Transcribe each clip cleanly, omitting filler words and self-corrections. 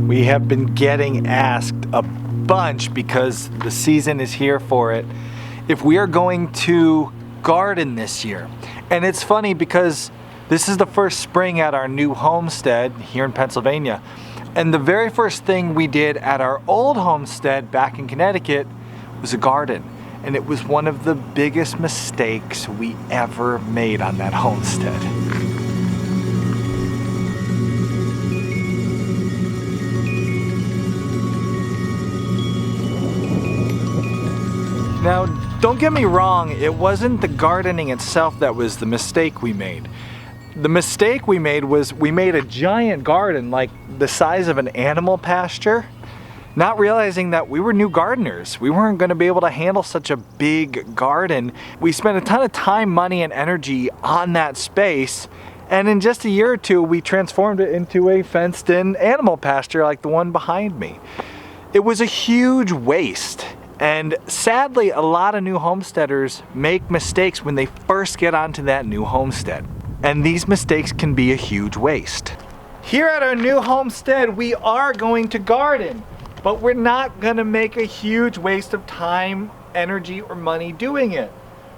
We have been getting asked a bunch because the season is here for it if we are going to garden this year. And it's funny because this is the first spring at our new homestead here in Pennsylvania. And the very first thing we did at our old homestead back in Connecticut was a garden. And it was one of the biggest mistakes we ever made on that homestead. Now, don't get me wrong, it wasn't the gardening itself that was the mistake we made. The mistake we made was we made a giant garden like the size of an animal pasture, not realizing that we were new gardeners. We weren't going to be able to handle such a big garden. We spent a ton of time, money, and energy on that space, and in just a year or two, we transformed it into a fenced-in animal pasture like the one behind me. It was a huge waste. And sadly, a lot of new homesteaders make mistakes when they first get onto that new homestead. And these mistakes can be a huge waste. Here at our new homestead, we are going to garden, but we're not gonna make a huge waste of time, energy, or money doing it.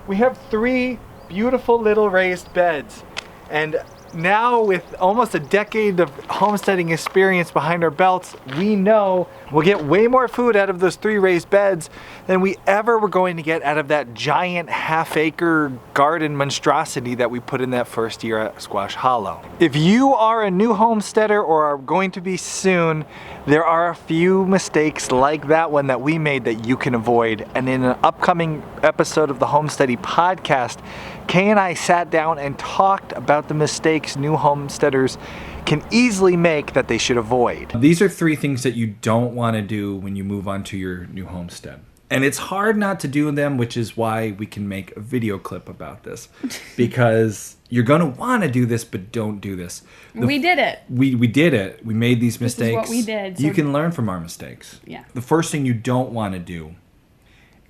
We have 3 beautiful little raised beds. And now with almost a decade of homesteading experience behind our belts, we know we'll get way more food out of those 3 raised beds than we ever were going to get out of that giant half-acre garden monstrosity that we put in that first year at Squash Hollow. If you are a new homesteader or are going to be soon, there are a few mistakes like that one that we made that you can avoid. And in an upcoming episode of the Homesteady podcast, Kay and I sat down and talked about the mistakes new homesteaders can easily make that they should avoid. These are 3 things that you don't want to do when you move on to your new homestead. And it's hard not to do them, which is why we can make a video clip about this. Because you're going to want to do this, but don't do this. We did it. We did it. We made these mistakes. This is what we did. You can learn from our mistakes. Yeah. The first thing you don't want to do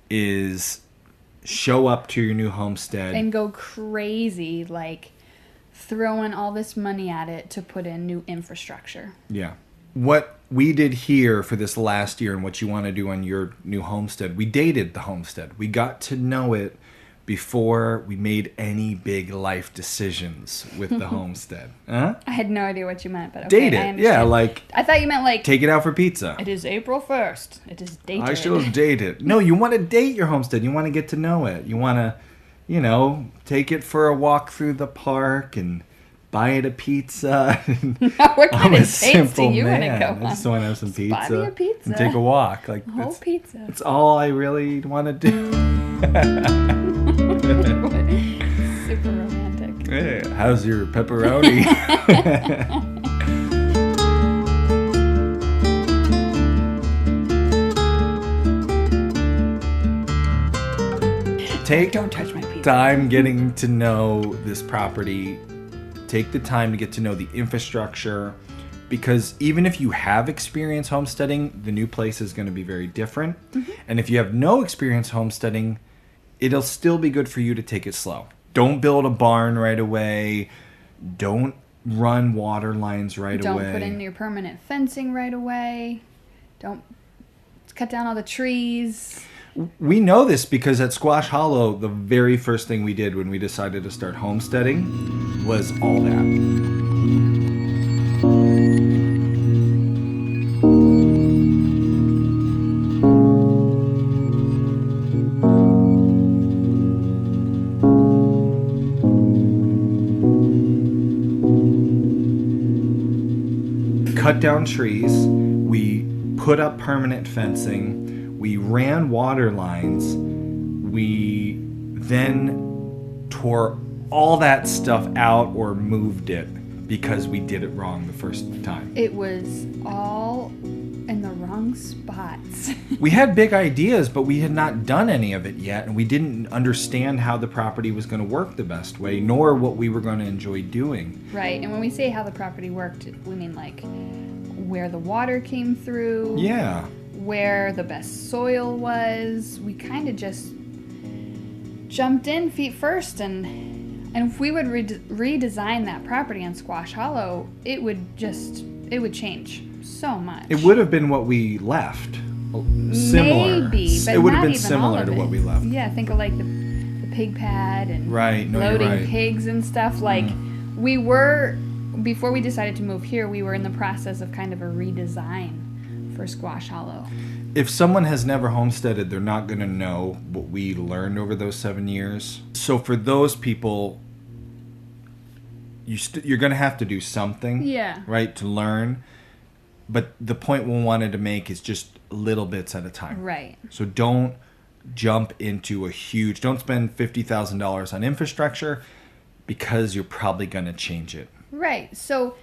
is show up to your new homestead and go crazy, like throwing all this money at it to put in new infrastructure. Yeah. What we did here for this last year and what you want to do on your new homestead, we dated the homestead. We got to know it before we made any big life decisions with the homestead. Huh? I had no idea what you meant, but okay, date it. I understand. Yeah, like I thought you meant like take it out for pizza. it is April 1st. It is dated. I should date it. No, you want to date your homestead. You want to get to know it. You want to, take it for a walk through the park and buy it a pizza. What kind of dates do you want to go on? I just want to have some pizza, Buy me a pizza and take a walk. Like whole pizza. That's all I really want to do. Super romantic. Hey, how's your pepperoni? Don't touch my pizza. Time getting to know this property. Take the time to get to know the infrastructure, because even if you have experience homesteading, the new place is going to be very different. Mm-hmm. And if you have no experience homesteading, it'll still be good for you to take it slow. Don't build a barn right away. Don't run water lines right away. Don't put in your permanent fencing right away. Don't cut down all the trees. We know this because at Squash Hollow, the very first thing we did when we decided to start homesteading was all that. Cut down trees. We put up permanent fencing. We ran water lines. We then tore all that stuff out or moved it because we did it wrong the first time. It was all in the wrong spots. We had big ideas, but we had not done any of it yet, and we didn't understand how the property was going to work the best way, nor what we were going to enjoy doing. Right, and when we say how the property worked, we mean like where the water came through. Yeah. Where the best soil was. We kind of just jumped in feet first, and And if we would redesign that property on Squash Hollow, it would change so much. It would have been what we left. Similar. Maybe, but it would not have been even similar all of to it. what we left. Yeah, think of like the pig pad and Right, no, you're loading right. pigs and stuff. Like we were, before we decided to move here, we were in the process of kind of a redesign for Squash Hollow. If someone has never homesteaded, they're not going to know what we learned over those 7 years. So for those people, you're going to have to do something, Yeah. right, to learn. But the point we wanted to make is just little bits at a time. Right. So don't jump into don't spend $50,000 on infrastructure because you're probably going to change it. Right. So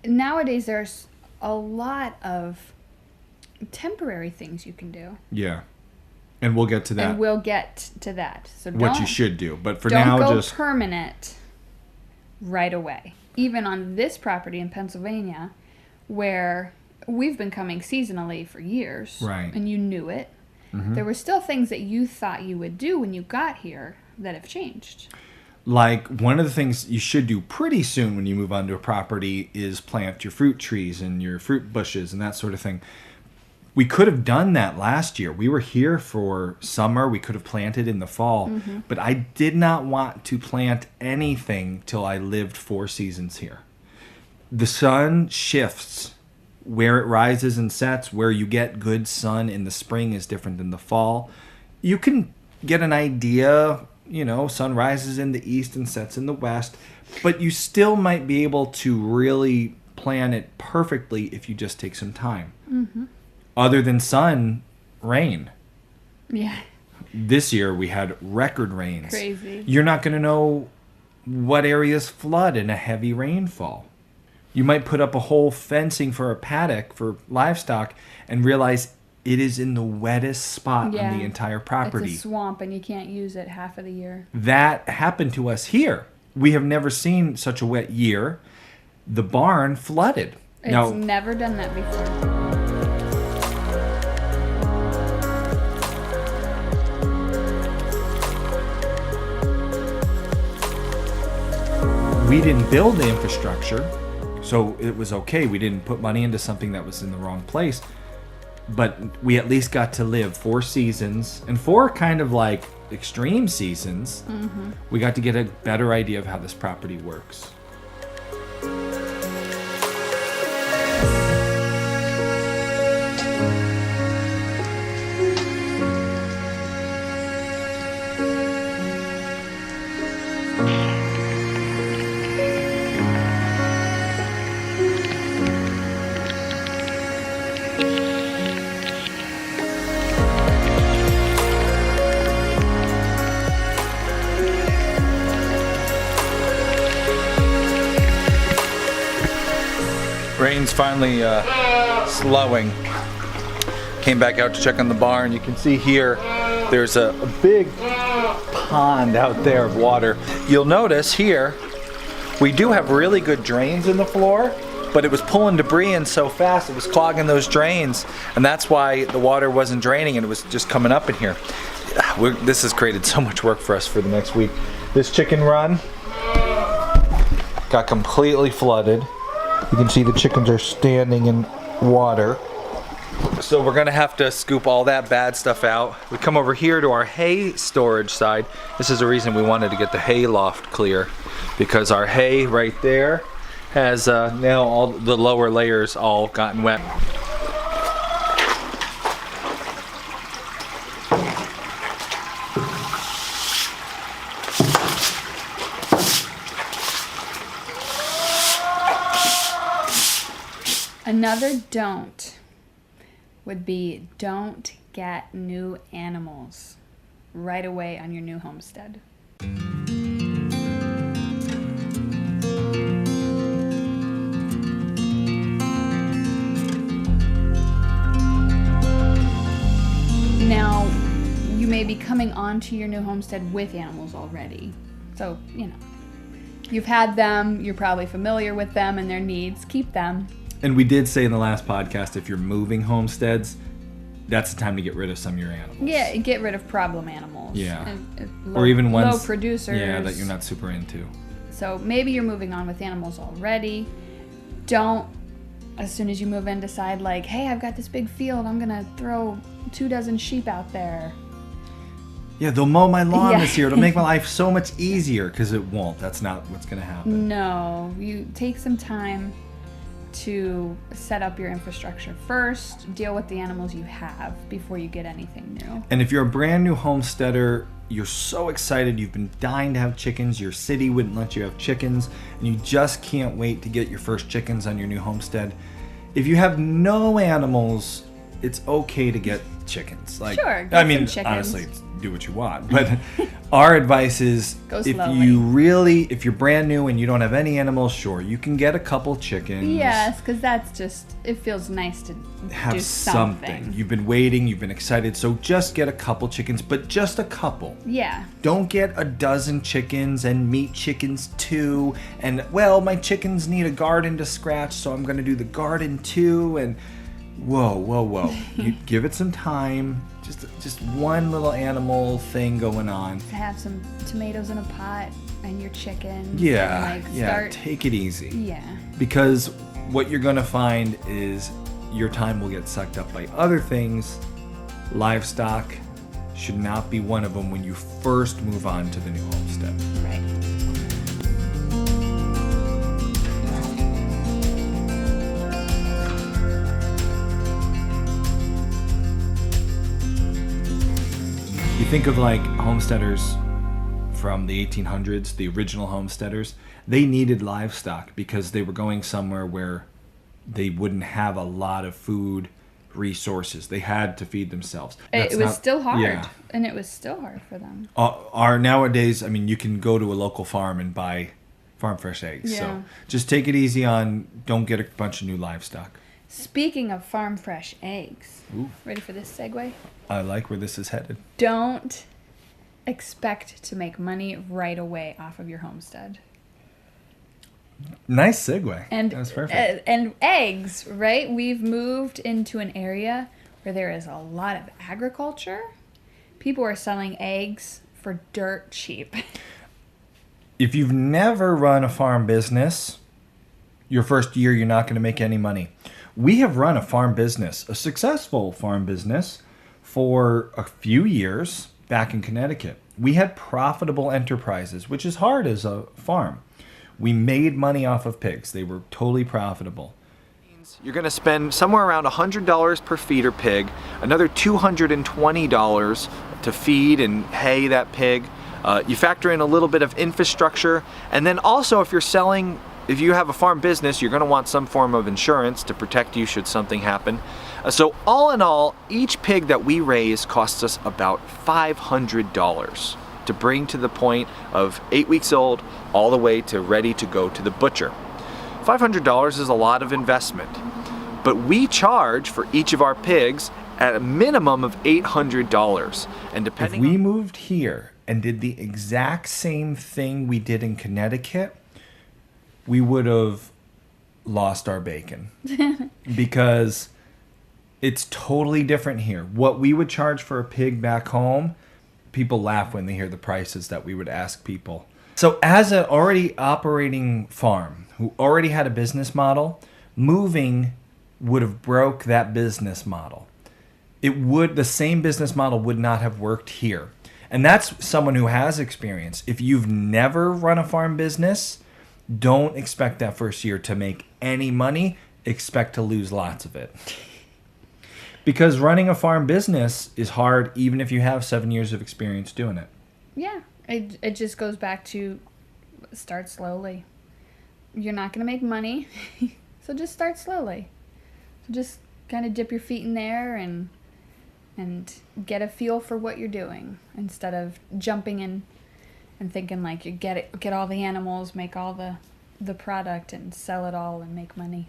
nowadays there's a lot of temporary things you can do. Yeah. And we'll get to that. And we'll get to that. So what you should do. But for don't now, go just permanent right away. Even on this property in Pennsylvania, where we've been coming seasonally for years, right, and you knew it, there were still things that you thought you would do when you got here that have changed. Like, one of the things you should do pretty soon when you move onto a property is plant your fruit trees and your fruit bushes and that sort of thing. We could have done that last year. We were here for summer. We could have planted in the fall. But I did not want to plant anything till I lived 4 seasons here. The sun shifts where it rises and sets. Where you get good sun in the spring is different than the fall. You can get an idea, sun rises in the east and sets in the west, but you still might be able to really plan it perfectly if you just take some time. Other than sun, rain. Yeah. This year we had record rains. Crazy. You're not going to know what areas flood in a heavy rainfall. You might put up a whole fencing for a paddock for livestock and realize it is in the wettest spot on the entire property. It's a swamp and you can't use it half of the year. That happened to us here. We have never seen such a wet year. The barn flooded. It's never done that before. We didn't build the infrastructure, so it was okay. We didn't put money into something that was in the wrong place. But we at least got to live 4 seasons, and 4 kind of like extreme seasons. We got to get a better idea of how this property works. Rain's finally slowing. Came back out to check on the barn. You can see here there's a big pond out there of water. You'll notice here we do have really good drains in the floor, but it was pulling debris in so fast it was clogging those drains, and that's why the water wasn't draining and it was just coming up in here. This has created so much work for us for the next week. This chicken run got completely flooded. You can see the chickens are standing in water. So we're gonna have to scoop all that bad stuff out. We come over here to our hay storage side. This is the reason we wanted to get the hay loft clear, because our hay right there has now all the lower layers all gotten wet. Another don't would be don't get new animals right away on your new homestead. Now, you may be coming onto your new homestead with animals already. So, you've had them, you're probably familiar with them and their needs. Keep them. And we did say in the last podcast, if you're moving homesteads, that's the time to get rid of some of your animals. Yeah, get rid of problem animals. Yeah. And Or even ones, low producers. yeah, that you're not super into. So maybe you're moving on with animals already. Don't, as soon as you move in, decide like, hey, I've got this big field. I'm going to throw 24 sheep out there. Yeah, they'll mow my lawn Yeah. this year. It'll make my life so much easier, because it won't. That's not what's going to happen. No, you take some time to set up your infrastructure first, deal with the animals you have before you get anything new. And if you're a brand new homesteader, you're so excited, you've been dying to have chickens, your city wouldn't let you have chickens, and you just can't wait to get your first chickens on your new homestead. If you have no animals, it's okay to get chickens. Like, Sure, get I mean, some chickens. honestly, do what you want. But our advice is, Go if slowly. if you're brand new and you don't have any animals, sure, you can get a couple chickens. Yes, because that's just, it feels nice to Have do something. You've been waiting, you've been excited, so just get a couple chickens, but just a couple. Yeah. Don't get a dozen chickens and meat chickens too. And, well, my chickens need a garden to scratch, so I'm going to do the garden too. And whoa. You give it some time. Just one little animal thing going on. To have some tomatoes in a pot and your chickens. Yeah, and yeah. Take it easy. Yeah. Because what you're going to find is your time will get sucked up by other things. Livestock should not be one of them when you first move on to the new homestead. Right. You think of like homesteaders from the 1800s, the original homesteaders, they needed livestock because they were going somewhere where they wouldn't have a lot of food resources. They had to feed themselves. It was still hard. Yeah. And it was still hard for them. Are nowadays, I mean, you can go to a local farm and buy farm fresh eggs. Yeah. So just take it easy on, don't get a bunch of new livestock. Speaking of farm fresh eggs, Ooh. ready for this segue? I like where this is headed. Don't expect to make money right away off of your homestead. Nice segue. And That's perfect. and eggs, right? We've moved into an area where there is a lot of agriculture. People are selling eggs for dirt cheap. If you've never run a farm business, your first year you're not going to make any money. We have run a farm business, a successful farm business, for a few years back in Connecticut. We had profitable enterprises, which is hard as a farm. We made money off of pigs. They were totally profitable. You're going to spend somewhere around $100 per feeder pig, another $220 to feed and hay that pig. You factor in a little bit of infrastructure, and then also if you have a farm business, you're going to want some form of insurance to protect you should something happen. So all in all, each pig that we raise costs us about $500 to bring to the point of 8 weeks old all the way to ready to go to the butcher. $500 is a lot of investment, but we charge for each of our pigs at a minimum of $800. And If depending we moved here and did the exact same thing we did in Connecticut, we would have lost our bacon. Because it's totally different here. What we would charge for a pig back home, people laugh when they hear the prices that we would ask people. So as an already operating farm who already had a business model, moving would have broke that business model. The same business model would not have worked here. And that's someone who has experience. If you've never run a farm business, don't expect that first year to make any money. Expect to lose lots of it. Because running a farm business is hard even if you have 7 years of experience doing it. Yeah, it just goes back to start slowly. You're not going to make money, so just start slowly. So just kind of dip your feet in there and get a feel for what you're doing instead of jumping in and thinking like you get all the animals, make all the product and sell it all and make money.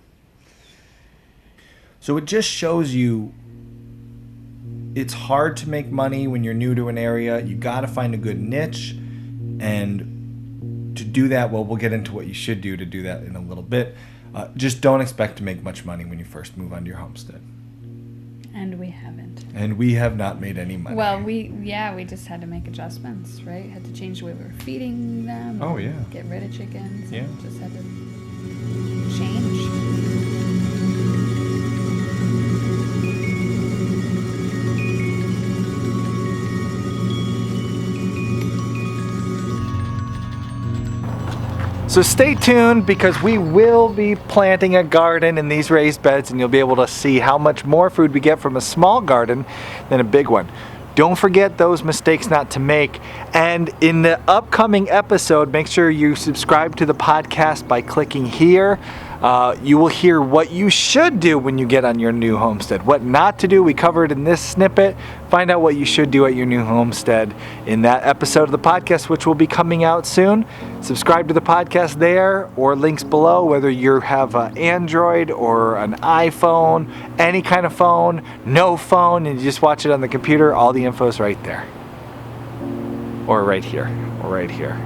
So it just shows you it's hard to make money when you're new to an area. You got to find a good niche, and to do that, well, we'll get into what you should do to do that in a little bit. Just don't expect to make much money when you first move onto your homestead. And we haven't. And we have not made any money. Well, we just had to make adjustments, right? Had to change the way we were feeding them. Oh, yeah. Get rid of chickens. Yeah. Just had to change. So stay tuned because we will be planting a garden in these raised beds and you'll be able to see how much more food we get from a small garden than a big one. Don't forget those mistakes not to make. And in the upcoming episode, make sure you subscribe to the podcast by clicking here. You will hear what you should do when you get on your new homestead. What not to do, we covered in this snippet. Find out what you should do at your new homestead in that episode of the podcast, which will be coming out soon. Subscribe to the podcast there or links below, whether you have an Android or an iPhone, any kind of phone, no phone, and you just watch it on the computer. All the info's right there. Or right here. Or right here.